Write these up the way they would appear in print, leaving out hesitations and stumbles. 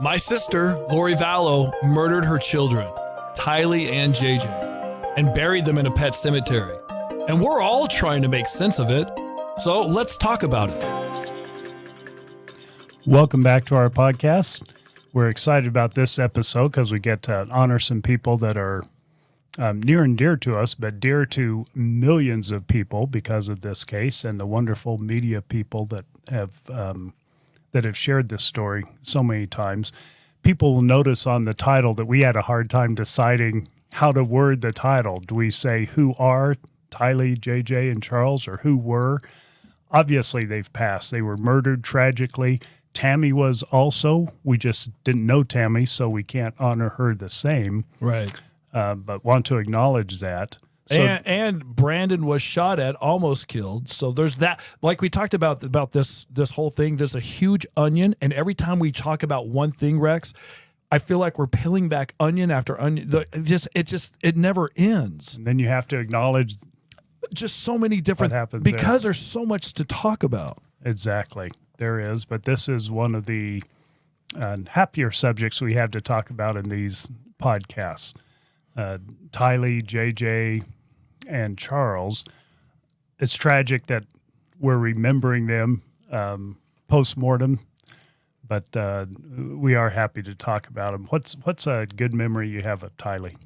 My sister, Lori Vallow, murdered her children, Tylee and JJ, and buried them in a pet cemetery. And we're all trying to make sense of it. So let's talk about it. Welcome back to our podcast. We're excited about this episode because we get to honor some people that are near and dear to us, but dear to millions of people because of this case and the wonderful media people that have shared this story so many times. People will notice on the title that we had a hard time deciding how to word the title. Do we say who are Tylee, JJ, and Charles, or who were? Obviously, they've passed. They were murdered tragically. Tammy was also. We just didn't know Tammy, so we can't honor her the same. Right. But want to acknowledge that. So, and Brandon was shot at, almost killed. So there's that. Like we talked about this whole thing, there's a huge onion. And every time we talk about one thing, Rex, I feel like we're peeling back onion after onion. It never ends. And then you have to acknowledge just so many different what happens because there. There's so much to talk about. Exactly. There is. But this is one of the happier subjects we have to talk about in these podcasts. Tylee, JJ, and Charles. It's tragic that we're remembering them post-mortem, but we are happy to talk about them. What's a good memory you have of Tylee?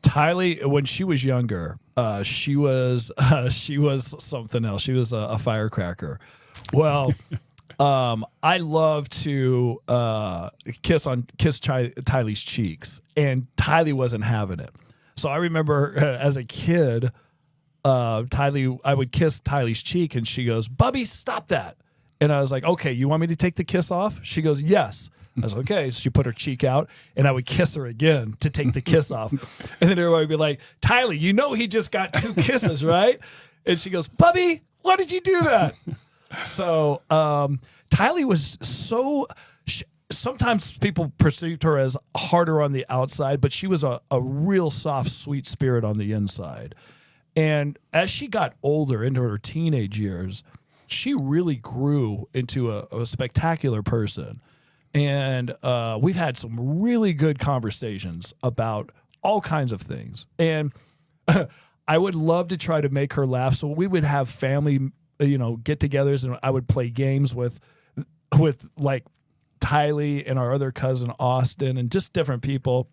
Tylee, when she was younger, she was something else. She was a firecracker. Well, I love to kiss Tylee's cheeks, and Tylee wasn't having it. So I remember as a kid, I would kiss Tylee's cheek, and she goes, "Bubby, stop that!" And I was like, "Okay, you want me to take the kiss off?" She goes, "Yes." I was like, "Okay." So she put her cheek out, and I would kiss her again to take the kiss off, and then everybody would be like, "Tylee, you know he just got 2 kisses, right?" And she goes, "Bubby, why did you do that?" So Tylee was so. Sometimes people perceived her as harder on the outside, but she was a real soft, sweet spirit on the inside. And as she got older, into her teenage years, she really grew into a spectacular person. And we've had some really good conversations about all kinds of things. And I would love to try to make her laugh. So we would have family, get-togethers, and I would play games with like Tylee and our other cousin Austin and just different people.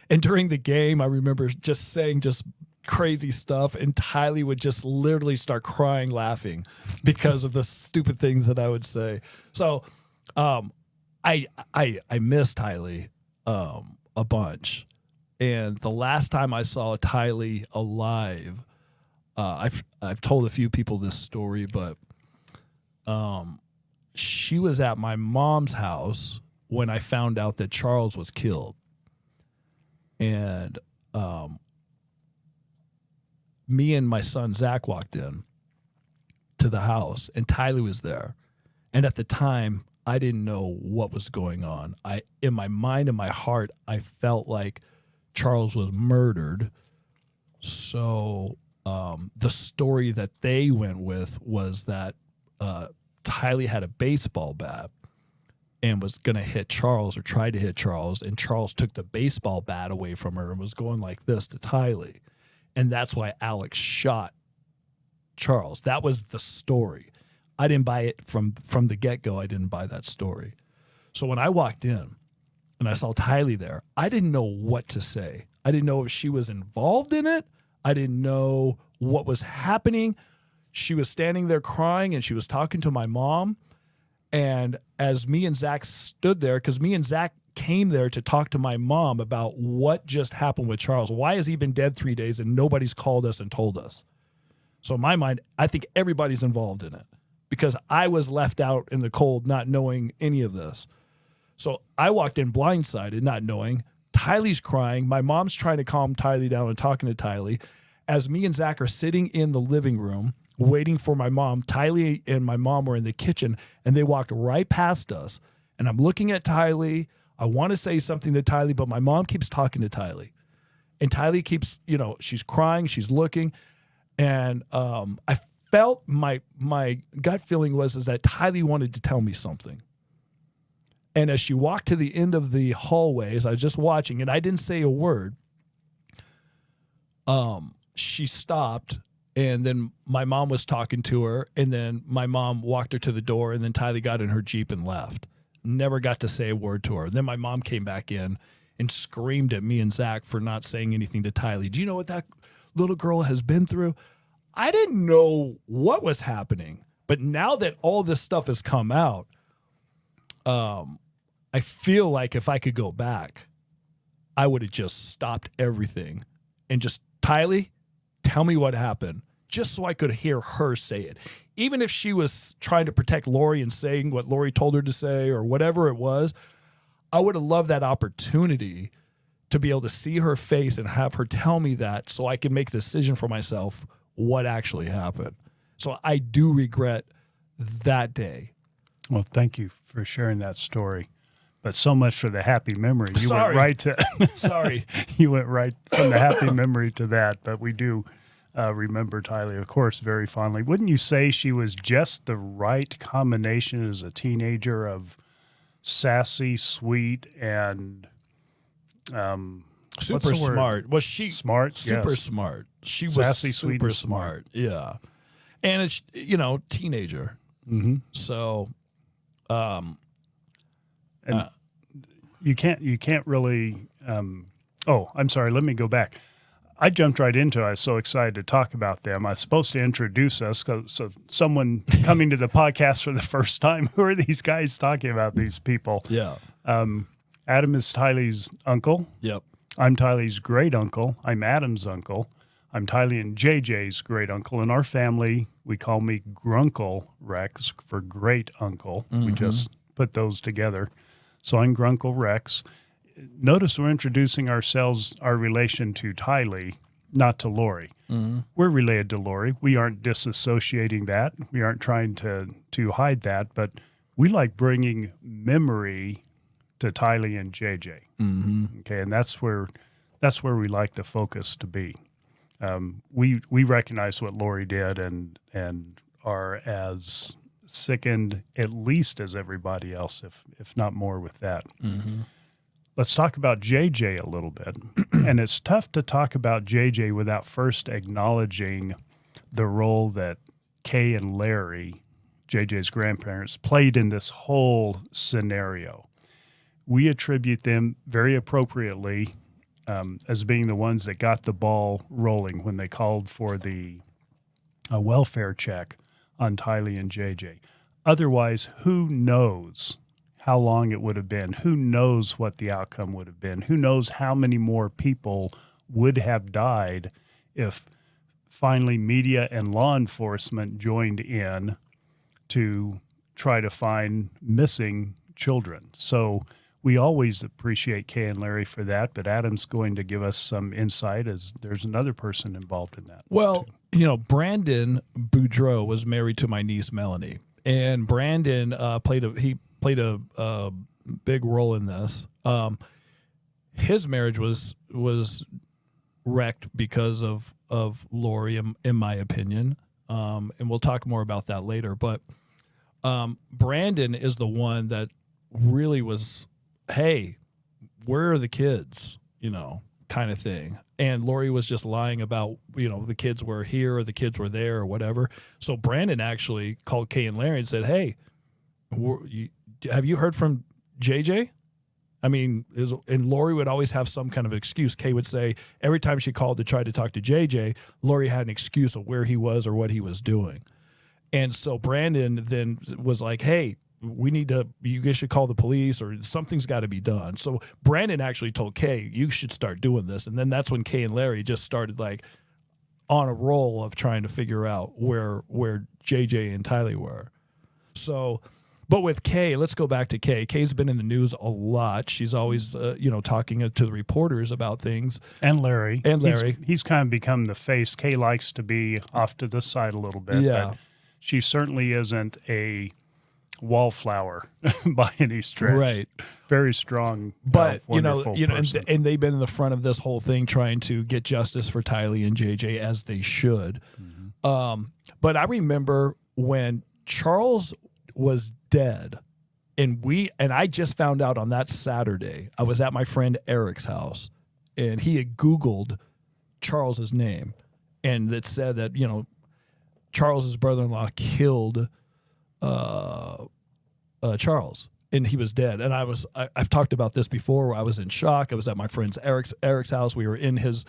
And during the game, I remember just saying just crazy stuff, and Tylee would just literally start crying laughing because of the stupid things that I would say. So I miss Tylee a bunch. And the last time I saw Tylee alive, I've told a few people this story, but she was at my mom's house when I found out that Charles was killed. And me and my son Zach walked in to the house, and Tylee was there. And at the time, I didn't know what was going on. In my mind and my heart, I felt like Charles was murdered. So the story that they went with was that Tylee had a baseball bat and was going to hit Charles, or tried to hit Charles, and Charles took the baseball bat away from her and was going like this to Tylee. And that's why Alex shot Charles. That was the story. I didn't buy it from the get-go. I didn't buy that story. So when I walked in and I saw Tylee there, I didn't know what to say. I didn't know if she was involved in it. I didn't know what was happening. She was standing there crying, and she was talking to my mom. And as me and Zach stood there, because me and Zach came there to talk to my mom about what just happened with Charles. Why has he been dead 3 days and nobody's called us and told us? So in my mind, I think everybody's involved in it, because I was left out in the cold not knowing any of this. So I walked in blindsided, not knowing. Tylee's crying. My mom's trying to calm Tylee down and talking to Tylee. As me and Zach are sitting in the living room waiting for my mom, Tylee and my mom were in the kitchen, and they walked right past us. And I'm looking at Tylee. I want to say something to Tylee, but my mom keeps talking to Tylee. And Tylee keeps, she's crying, she's looking. And I felt my gut feeling is that Tylee wanted to tell me something. And as she walked to the end of the hallway, as I was just watching, and I didn't say a word, she stopped, and then my mom was talking to her, and then my mom walked her to the door, and then Tylee got in her Jeep and left. Never got to say a word to her. Then my mom came back in and screamed at me and Zach for not saying anything to Tylee. Do you know what that little girl has been through? I didn't know what was happening. But now that all this stuff has come out, I feel like if I could go back, I would have just stopped everything and just, Tylee, tell me what happened, just so I could hear her say it. Even if she was trying to protect Lori and saying what Lori told her to say or whatever it was, I would have loved that opportunity to be able to see her face and have her tell me that so I can make a decision for myself what actually happened. So I do regret that day. Well, thank you for sharing that story. But so much for the happy memory. You Sorry. went right to Sorry. You went right from the happy memory to that. But we do remember Tylee, of course, very fondly. Wouldn't you say she was just the right combination as a teenager of sassy, sweet, and super smart? Was she smart? Super Yes. smart. She Sassy, was sweet, super and smart. Yeah. And it's, teenager. Mm-hmm. So, And you can't really. I'm sorry. Let me go back. I jumped right into it. I was so excited to talk about them. I was supposed to introduce us. So someone coming to the podcast for the first time, who are these guys talking about these people? yeah. Adam is Tylee's uncle. Yep. I'm Tylee's great uncle. I'm Adam's uncle. I'm Tylee and JJ's great uncle. In our family, we call me Grunkle Rex for great uncle. We just put those together. So I'm Grunkle Rex. Notice we're introducing ourselves, our relation to Tylee, not to Lori. Mm-hmm. We're related to Lori. We aren't disassociating that. We aren't trying to hide that, but we like bringing memory to Tylee and JJ. Mm-hmm. Okay, and that's where we like the focus to be. We recognize what Lori did and are as sickened at least as everybody else, if not more, with that. Mm-hmm. Let's talk about JJ a little bit. And it's tough to talk about JJ without first acknowledging the role that Kay and Larry, JJ's grandparents, played in this whole scenario. We attribute them very appropriately as being the ones that got the ball rolling when they called for the welfare check on Tylee and JJ. Otherwise, who knows how long it would have been? Who knows what the outcome would have been? Who knows how many more people would have died if finally media and law enforcement joined in to try to find missing children? So we always appreciate Kay and Larry for that, but Adam's going to give us some insight as there's another person involved in that. Well, Brandon Boudreaux was married to my niece Melanie, and Brandon played a big role in this. His marriage was wrecked because of Lori, in my opinion, and we'll talk more about that later. But Brandon is the one that really was, hey, where are the kids, kind of thing. And Lori was just lying about, the kids were here or the kids were there or whatever. So Brandon actually called Kay and Larry and said, hey, have you heard from JJ? I mean, and Lori would always have some kind of excuse. Kay would say every time she called to try to talk to JJ, Lori had an excuse of where he was or what he was doing. And so Brandon then was like, hey, you guys should call the police or something's got to be done. So Brandon actually told Kay, you should start doing this. And then that's when Kay and Larry just started like on a roll of trying to figure out where JJ and Tylee were. So, but with Kay, let's go back to Kay. Kay's been in the news a lot. She's always, talking to the reporters about things. And Larry. Larry. He's kind of become the face. Kay likes to be off to the side a little bit. Yeah. But she certainly isn't a wallflower by any stretch. Right. Very strong, but wonderful person. and they've been in the front of this whole thing trying to get justice for Tylee and JJ, as they should. Mm-hmm. But I remember when Charles was dead, And I just found out on that Saturday, I was at my friend Eric's house, and he had Googled Charles's name, and it said that, Charles's brother-in-law killed Charles, and he was dead. And I've talked about this before, where I was in shock. I was at my friend's Eric's house. We were in his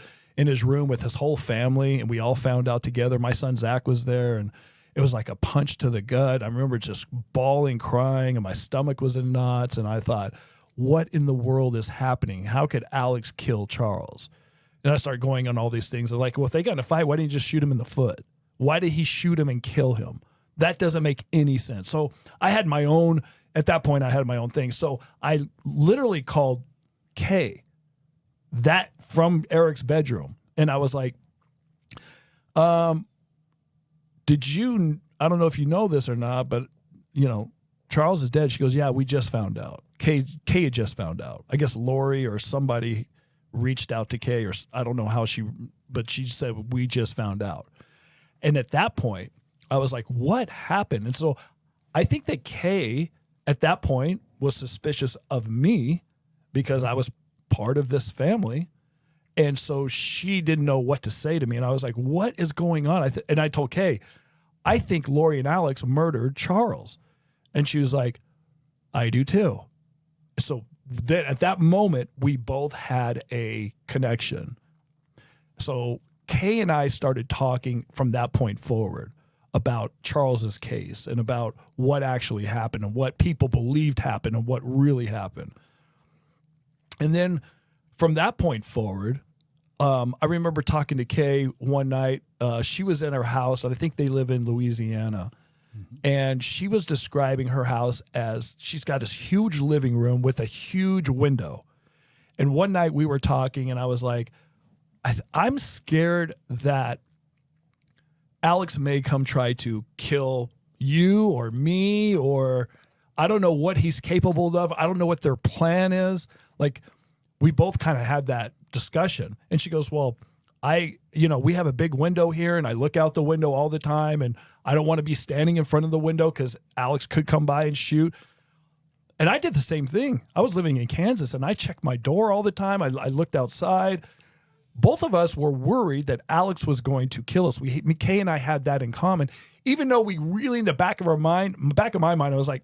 room with his whole family, and we all found out together. My son Zach was there, and it was like a punch to the gut. I remember just bawling, crying, and my stomach was in knots. And I thought, what in the world is happening? How could Alex kill Charles? And I started going on all these things. I'm like, well, if they got in a fight, why didn't you just shoot him in the foot? Why did he shoot him and kill him? That doesn't make any sense. So at that point, I had my own thing. So I literally called Kay from Eric's bedroom. And I was like, I don't know if you know this or not, but, Charles is dead. She goes, yeah, we just found out. Kay had just found out. I guess Lori or somebody reached out to Kay, or I don't know how but she said, we just found out. And at that point, I was like, what happened? And so I think that Kay at that point was suspicious of me because I was part of this family. And so she didn't know what to say to me. And I was like, what is going on? And I told Kay, I think Lori and Alex murdered Charles. And she was like, I do too. So then at that moment, we both had a connection. So Kay and I started talking from that point forward about Charles's case and about what actually happened and what people believed happened and what really happened. And then from that point forward, I remember talking to Kay one night. She was in her house, and I think they live in Louisiana. Mm-hmm. And she was describing her house as she's got this huge living room with a huge window. And one night we were talking, and I was like, I'm scared that Alex may come try to kill you or me, or I don't know what he's capable of. I don't know what their plan is. Like, we both kind of had that discussion. And she goes, well, we have a big window here, and I look out the window all the time, and I don't want to be standing in front of the window because Alex could come by and shoot. And I did the same thing. I was living in Kansas, and I checked my door all the time. I looked outside. Both of us were worried that Alex was going to kill us. Kay and I had that in common, even though we really, in the back of my mind, I was like,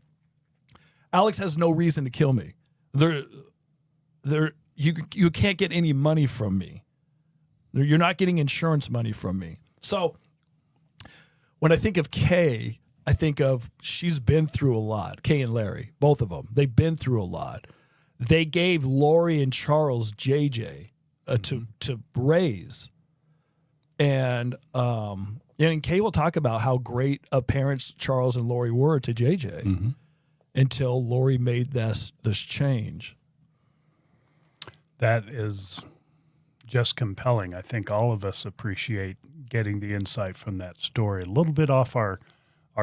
Alex has no reason to kill me. You can't get any money from me. You're not getting insurance money from me. So when I think of Kay, I think of she's been through a lot. Kay and Larry, both of them, they've been through a lot. They gave Lori and Charles JJ to raise. And Kay will talk about how great of parents Charles and Lori were to JJ until Lori made this change. That is just compelling. I think all of us appreciate getting the insight from that story. A little bit off our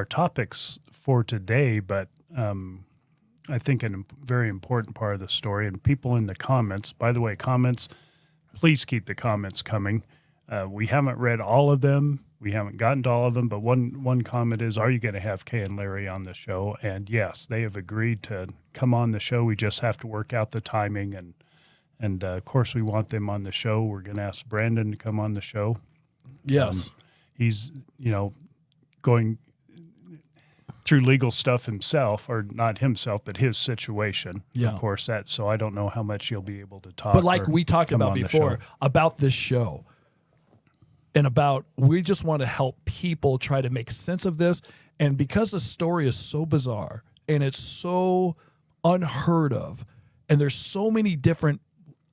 topics for today, but I think a very important part of the story, and people in the comments, by the way, comments, please keep the comments coming. We haven't read all of them. We haven't gotten to all of them, but one comment is, are you going to have Kay and Larry on the show? And yes, they have agreed to come on the show. We just have to work out the timing, and of course we want them on the show. We're going to ask Brandon to come on the show. Yes. He's, going through legal stuff himself, or not himself, but his situation. Yeah. Of course, so I don't know how much he'll be able to talk. But like we talked about before, about this show, and we just want to help people try to make sense of this. And because the story is so bizarre and it's so unheard of, and there's so many different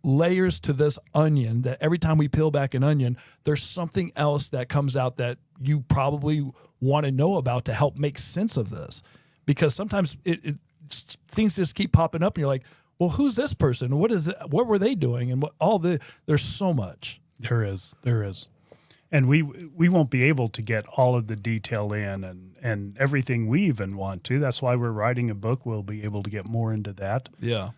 layers to this onion that every time we peel back an onion, there's something else that comes out that you probably want to know about to help make sense of this. Because sometimes things just keep popping up and you're like, well, who's this person? What is it? What were they doing? And there's so much. There is. And we won't be able to get all of the detail in and everything we even want to. That's why we're writing a book. We'll be able to get more into that. Yeah.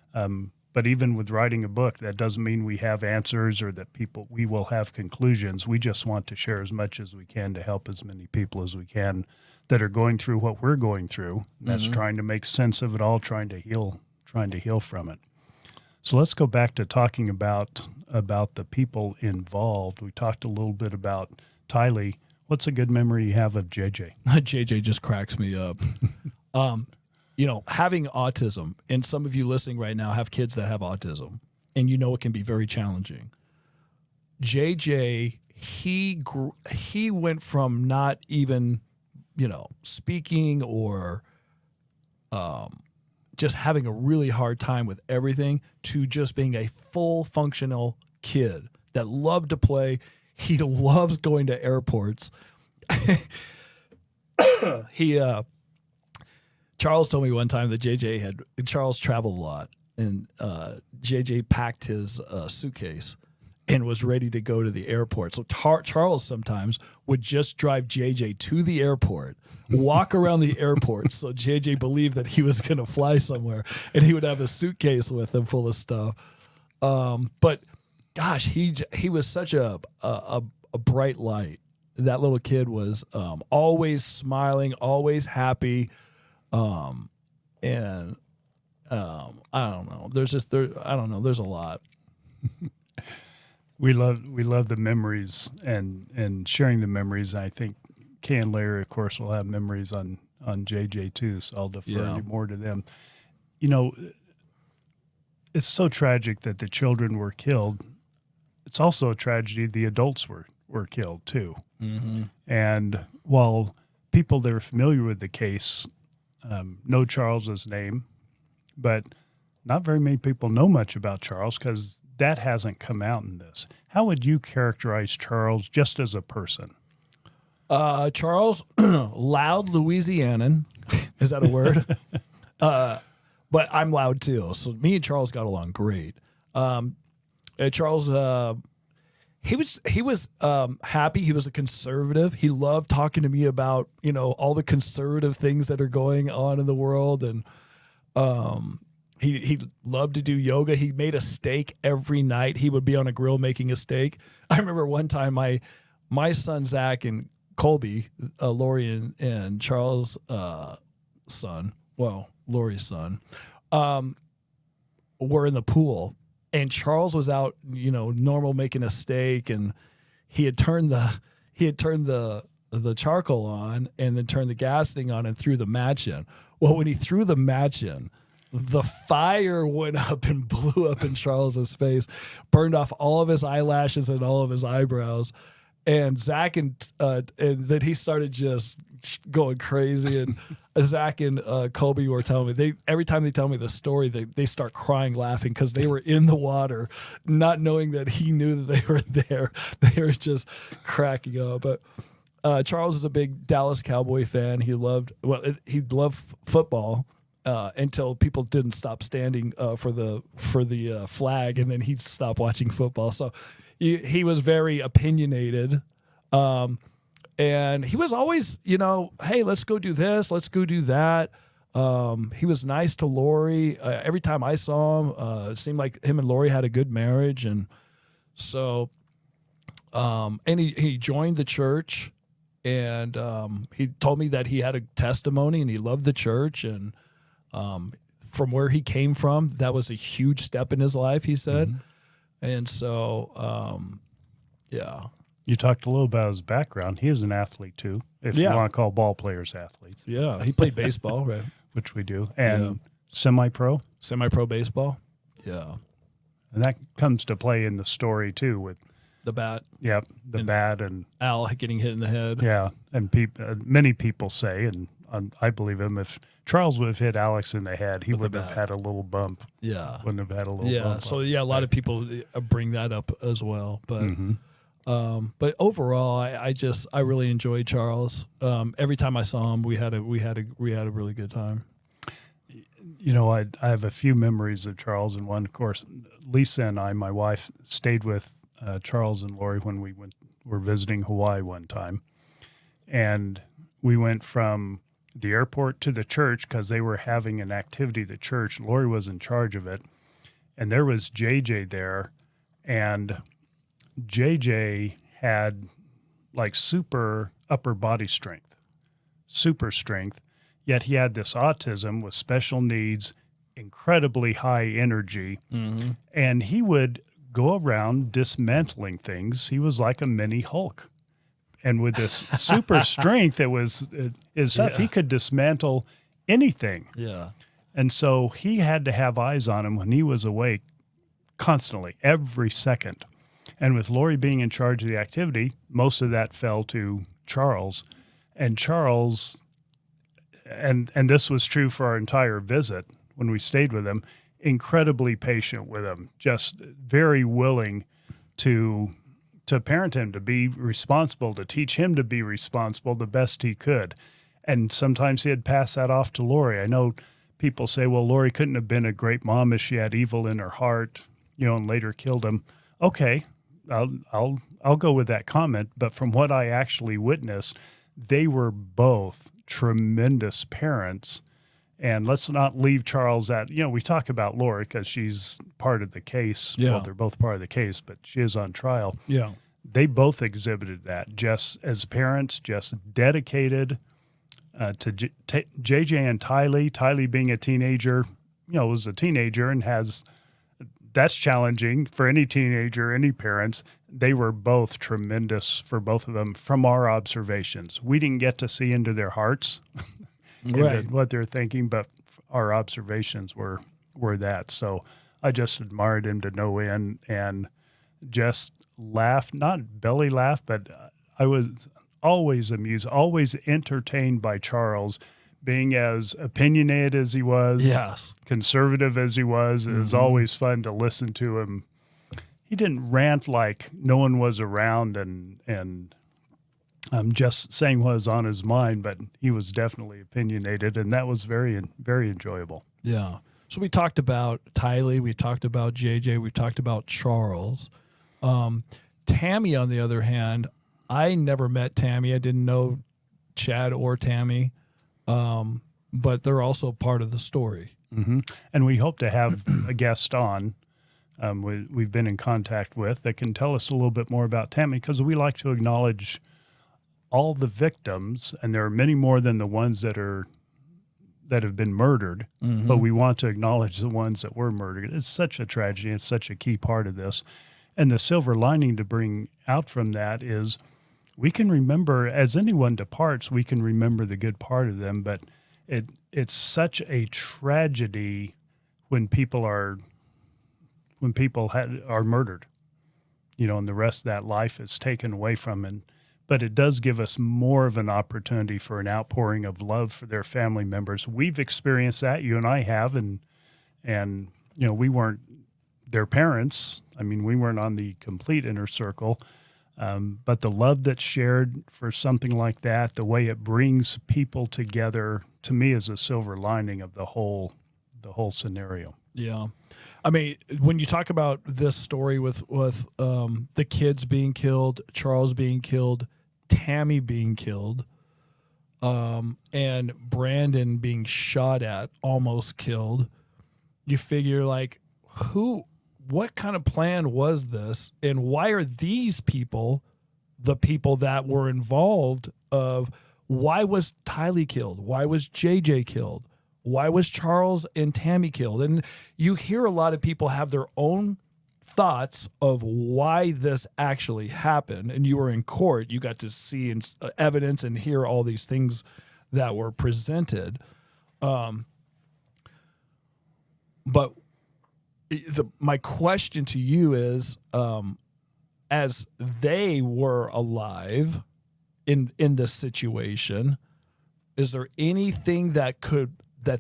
But even with writing a book, that doesn't mean we have answers or that we will have conclusions. We just want to share as much as we can to help as many people as we can that are going through what we're going through. That's trying to make sense of it all, trying to heal from it. So let's go back to talking about the people involved. We talked a little bit about Tylee. What's a good memory you have of JJ? JJ just cracks me up. Having autism, and some of you listening right now have kids that have autism, and it can be very challenging. JJ, he went from not even, speaking or just having a really hard time with everything to just being a full functional kid that loved to play. He loves going to airports. Charles told me one time that Charles traveled a lot, and JJ packed his suitcase and was ready to go to the airport. So Charles sometimes would just drive JJ to the airport, walk around the airport, so JJ believed that he was going to fly somewhere, and he would have a suitcase with him full of stuff. But gosh, he was such a bright light. That little kid was always smiling, always happy. I don't know. There's a lot. We love the memories and sharing the memories. I think Kay and Larry, of course, will have memories on JJ too, so I'll defer more to them. It's so tragic that the children were killed. It's also a tragedy the adults were killed too. Mm-hmm. And while people that are familiar with the case know Charles's name, but not very many people know much about Charles because that hasn't come out in this. How would you characterize Charles just as a person? Charles, loud Louisianan. Is that a word? But I'm loud too. So me and Charles got along great. Charles, he was happy. He was a conservative. He loved talking to me about, all the conservative things that are going on in the world. And he loved to do yoga. He made a steak every night. He would be on a grill making a steak. I remember one time my son, Zach, and Colby, Lori and Charles' son, Lori's son, were in the pool, and Charles was out, normal making a steak, and he had turned the charcoal on and then turned the gas thing on and threw the match in. Well, when he threw the match in, the fire went up and blew up in Charles's face, burned off all of his eyelashes and all of his eyebrows. And Zach and then he started just going crazy. And Zach and Colby were telling me, every time they tell me the story, they start crying, laughing because they were in the water, not knowing that he knew that they were there. They were just cracking up. But Charles is a big Dallas Cowboy fan. He loved football until people didn't stop standing for the flag, and then he'd stop watching football. So he was very opinionated. And he was always, hey, let's go do this. Let's go do that. He was nice to Lori. Every time I saw him, it seemed like him and Lori had a good marriage. And so, and he joined the church, and he told me that he had a testimony and he loved the church. And from where he came from, that was a huge step in his life, he said. Mm-hmm. And so, yeah. You talked a little about his background. He is an athlete too, if you want to call ball players athletes. Yeah, he played baseball, right? Which we do. And semi-pro baseball. Yeah. And that comes to play in the story too with the bat. Yep, the bat and Al getting hit in the head. Yeah, and many people say, and I believe him, if Charles would have hit Alex in the head, he would have had a little bump. Yeah. Wouldn't have had a little bump. Yeah, so a lot of people bring that up as well. But but overall, I really enjoyed Charles. Every time I saw him, we had a really good time. I have a few memories of Charles, and one, of course, Lisa and I, my wife, stayed with Charles and Lori when we were visiting Hawaii one time, and we went from the airport to the church because they were having an activity at the church. Lori was in charge of it, and there was JJ there, and JJ had like super upper body strength. super strength, yet he had this autism with special needs, incredibly high energy, and he would go around dismantling things. He was like a mini Hulk. And with this super strength, it was his stuff. He could dismantle anything. Yeah. And so he had to have eyes on him when he was awake constantly, every second. And with Lori being in charge of the activity, most of that fell to Charles. And Charles, and this was true for our entire visit when we stayed with him, incredibly patient with him, just very willing to parent him, to be responsible, to teach him to be responsible the best he could. And sometimes he'd pass that off to Lori. I know people say, well, Lori couldn't have been a great mom if she had evil in her heart, and later killed him. Okay, I'll go with that comment. But from what I actually witnessed, they were both tremendous parents. And let's not leave Charles at, we talk about Lori because she's part of the case. Yeah. Well, they're both part of the case, but she is on trial. Yeah. They both exhibited that just as parents, just dedicated to JJ and Tylee. Tylee being a teenager, was a teenager and that's challenging for any teenager, any parents. They were both tremendous for both of them from our observations. We didn't get to see into their hearts. Right. What they're thinking, but our observations were that. So I just admired him to no end and just laughed, not belly laugh, but I was always amused, always entertained by Charles, being as opinionated as he was, Yes. conservative as he was. It was always fun to listen to him. He didn't rant like no one was around and just saying what was on his mind, but he was definitely opinionated, and that was very, very enjoyable. Yeah. So we talked about Tylee, we talked about JJ, we talked about Charles. Tammy, on the other hand, I never met Tammy. I didn't know Chad or Tammy, but they're also part of the story. Mm-hmm. And we hope to have a guest on we've been in contact with that can tell us a little bit more about Tammy, because we like to acknowledge all the victims, and there are many more than the ones that have been murdered, but we want to acknowledge the ones that were murdered. It's such a tragedy. It's such a key part of this. And the silver lining to bring out from that is we can remember, as anyone departs, we can remember the good part of them, but it's such a tragedy when people are murdered, and the rest of that life is taken away from them. But it does give us more of an opportunity for an outpouring of love for their family members. We've experienced that, you and I have, and we weren't their parents. I mean, we weren't on the complete inner circle, but the love that's shared for something like that, the way it brings people together, to me, is a silver lining of the whole scenario. Yeah. I mean, when you talk about this story with the kids being killed, Charles being killed, Tammy being killed, and Brandon being shot at, almost killed, you figure, like, what kind of plan was this, and why are these people the people that were involved? Why was Tylee killed? Why was JJ killed? Why was Charles and Tammy killed? And you hear a lot of people have their own thoughts of why this actually happened. And you were in court. You got to see evidence and hear all these things that were presented. But my question to you is, as they were alive in this situation, is there anything that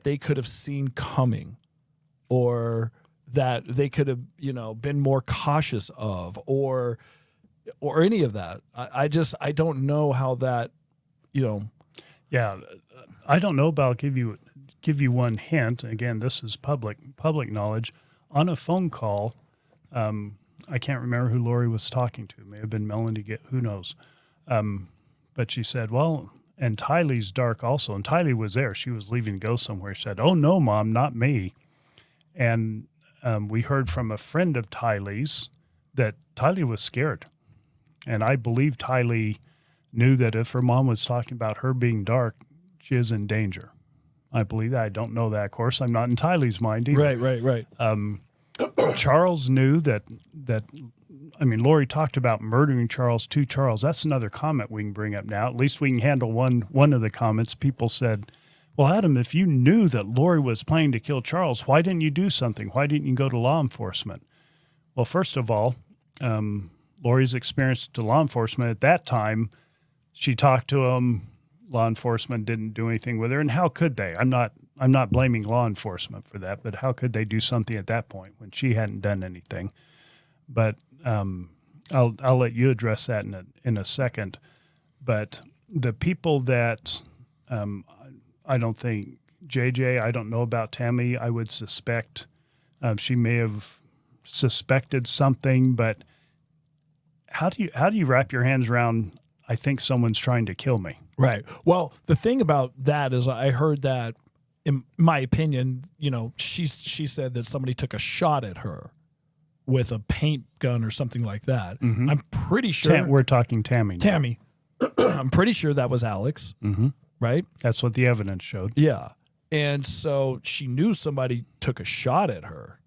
they could have seen coming, or that they could have, been more cautious of, or any of that? I don't know how that, Yeah, I don't know, but I'll give you one hint. Again, this is public knowledge. On a phone call, I can't remember who Lori was talking to. It may have been Melanie, who knows. But she said, well, and Tylee's dark also. And Tylee was there. She was leaving to go somewhere. She said, oh, no, Mom, not me. And we heard from a friend of Tylee's that Tylee was scared. And I believe Tylee knew that if her mom was talking about her being dark, she is in danger. I believe that. I don't know that, of course. I'm not in Tylee's mind either. Right. Charles knew that I mean, Lori talked about murdering Charles to Charles. That's another comment we can bring up now. At least we can handle one of the comments. People said, well, Adam, if you knew that Lori was planning to kill Charles, why didn't you do something? Why didn't you go to law enforcement? Well, first of all, Lori's experience to law enforcement at that time, she talked to him. Law enforcement didn't do anything with her. And how could they? I'm not blaming law enforcement for that, but how could they do something at that point when she hadn't done anything? But I'll let you address that in a second. But the people that I don't think JJ, I don't know about Tammy. I would suspect she may have suspected something. But how do you wrap your hands around? I think someone's trying to kill me. Right. Well, the thing about that is I heard that, in my opinion, she said that somebody took a shot at her with a paint gun or something like that. Mm-hmm. I'm pretty sure. We're talking Tammy now. Tammy. I'm pretty sure that was Alex. Mm-hmm. Right? That's what the evidence showed. Yeah. And so she knew somebody took a shot at her.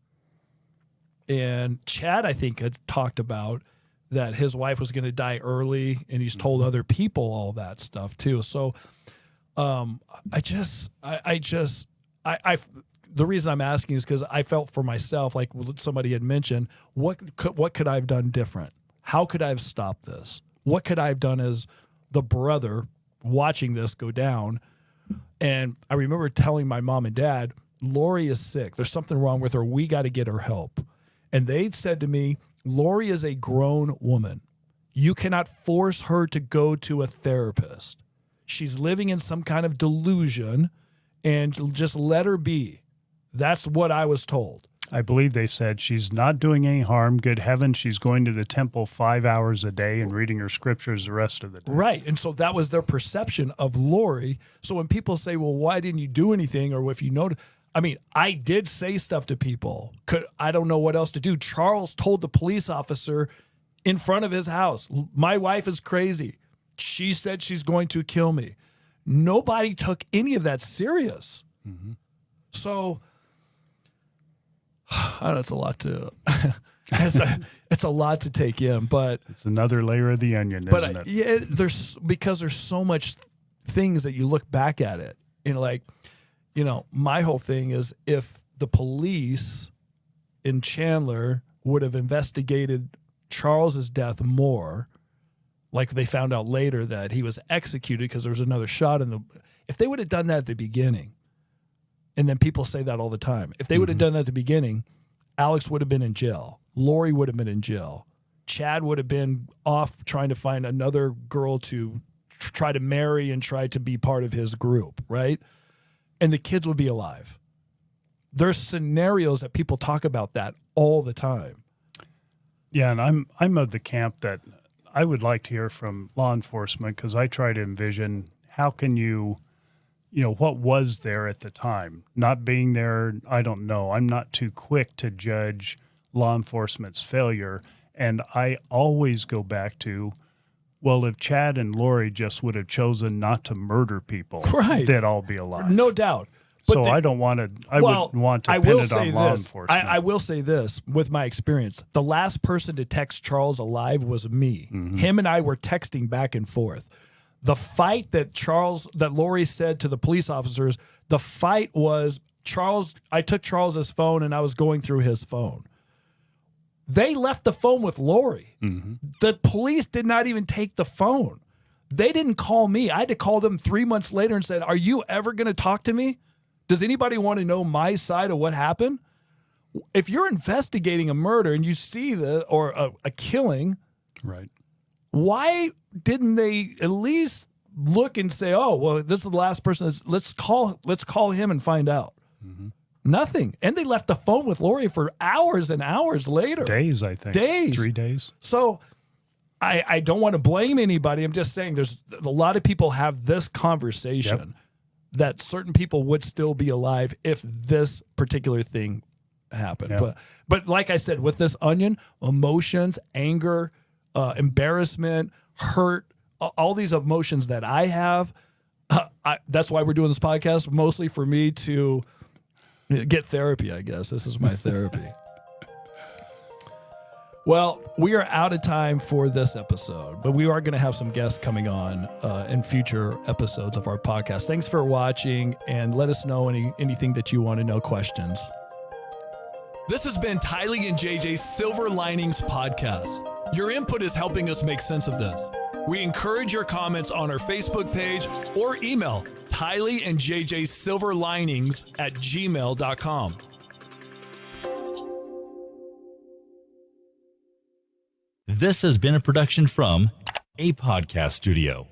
And Chad, I think, had talked about that his wife was going to die early, and he's told other people all that stuff too. So the reason I'm asking is because I felt for myself, like somebody had mentioned, what could I have done different? How could I have stopped this? What could I have done as the brother watching this go down? And I remember telling my mom and dad, Lori is sick. There's something wrong with her. We got to get her help. And they said to me, Lori is a grown woman. You cannot force her to go to a therapist. She's living in some kind of delusion, and just let her be. That's what I was told. I believe they said she's not doing any harm. Good heavens, she's going to the temple 5 hours a day and reading her scriptures the rest of the day. Right. And so that was their perception of Lori. So when people say, well, why didn't you do anything? Or if you know, I mean, I did say stuff to people. I don't know what else to do. Charles told the police officer in front of his house, my wife is crazy. She said she's going to kill me. Nobody took any of that serious. Mm-hmm. So I don't know, it's a lot to it's a lot to take in, but it's another layer of the onion, isn't it? Yeah, there's so much things that you look back at it, my whole thing is if the police in Chandler would have investigated Charles's death more, like they found out later that he was executed because there was another shot if they would have done that at the beginning, and then people say that all the time, if they would have done that at the beginning, Alex would have been in jail. Lori would have been in jail. Chad would have been off trying to find another girl to try to marry and try to be part of his group, right? And the kids would be alive. There's scenarios that people talk about that all the time. Yeah, and I'm of the camp that I would like to hear from law enforcement, because I try to envision how can you what was there at the time? Not being there, I don't know. I'm not too quick to judge law enforcement's failure. And I always go back to, well, if Chad and Lori just would have chosen not to murder people, right, they'd all be alive. No doubt. But so I don't want to, I wouldn't want to pin it on law enforcement. I will say this, with my experience, the last person to text Charles alive was me. Mm-hmm. Him and I were texting back and forth. The fight that Lori said to the police officers, the fight was Charles. I took Charles's phone and I was going through his phone. They left the phone with Lori. Mm-hmm. The police did not even take the phone. They didn't call me. I had to call them 3 months later and said, are you ever going to talk to me? Does anybody want to know my side of what happened? If you're investigating a murder and you see a killing, right? Why didn't they at least look and say, oh, well, this is the last person. Let's call him and find out. Mm-hmm. Nothing. And they left the phone with Lori for hours and hours later. Days, I think. 3 days. So I don't want to blame anybody. I'm just saying there's a lot of people have this conversation that certain people would still be alive if this particular thing happened. Yep. But like I said, with this onion, emotions, anger, embarrassment, hurt, all these emotions that I have, that's why we're doing this podcast, mostly for me to get therapy, I guess. This is my therapy. Well, we are out of time for this episode, but we are going to have some guests coming on in future episodes of our podcast. Thanks for watching, and let us know anything that you want to know, questions. This has been Tylee and JJ's Silver Linings Podcast. Your input is helping us make sense of this. We encourage your comments on our Facebook page or email Tylee and JJ's Silver Linings at gmail.com. This has been a production from A Podcast Studio.